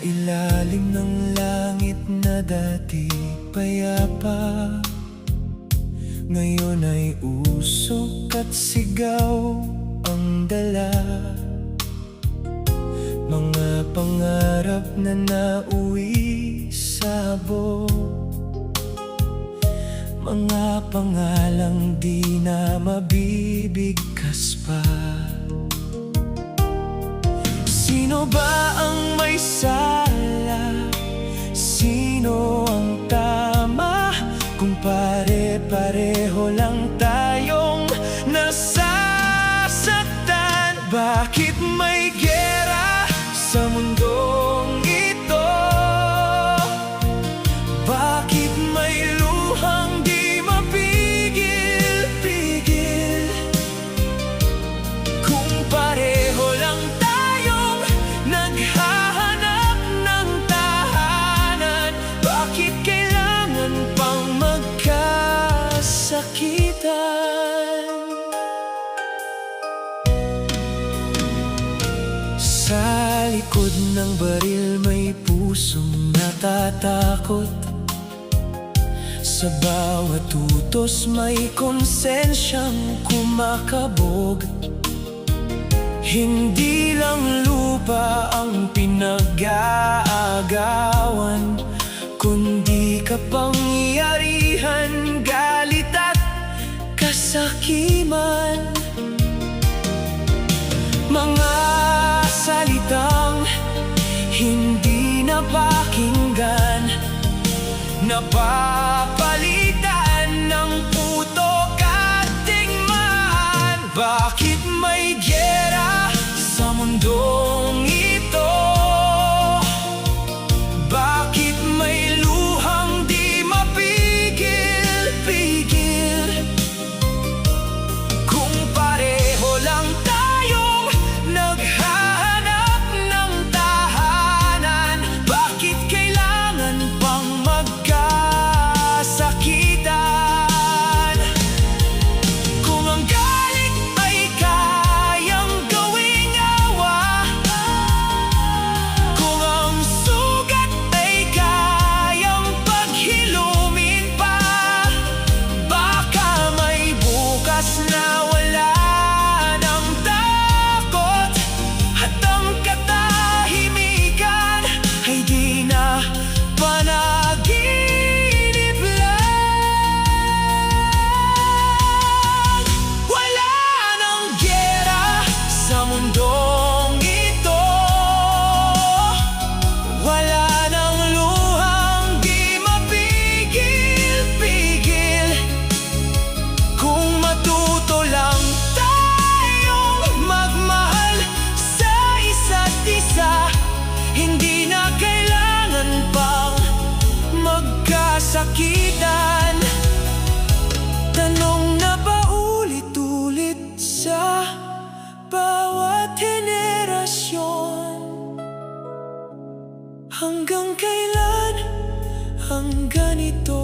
ilalim ng langit na dati payapa, ngayon ay usok at sigaw ang dala. Mga pangarap na nauwi sa abo, mga pangalang di na mabibigkas pa. Sino ba ang may sala? Sino ang tama? Kung pare-pareho lang tayong nasasaktan. Bakit may gera sa mundong ito? Bakit may luhang di mapigil-pigil? Kung pareho lang tayong naghahanap ng tahanan, bakit kailangan pang magkasakitan? Sa likod ng baril may pusong natatakot. Sa bawat utos may konsensyang kumakabog. Hindi lang lupa ang pinag-aagawan, kundi kapangyarihan, galit at kasakiman. Mga salitang hindi napakinggan, napapalitan ng putok at tingman. Bakit may gera sa mundong ito? Bakit may luhang di mapigil-pigil? Kung pareho lang tayong naghahanap ng tahanan, bakit kailangan pang magkasakitan? Kung ang galit ay kayang gawing awa, kung ang sugat ay kayang paghilumin pa, baka may bukas na wala ng takot, at ang katahimikan ay di na panaginip lang. Wala nang gera sa mundong ito, wala nang luhang di mapigil-pigil. Kung matuto lang tayong magmahal sa isa't isa, hindi na kailangan pang magkasakitan. Tanong na paulit-ulit sa bawat henerasyon, hanggang kailan ang ganito?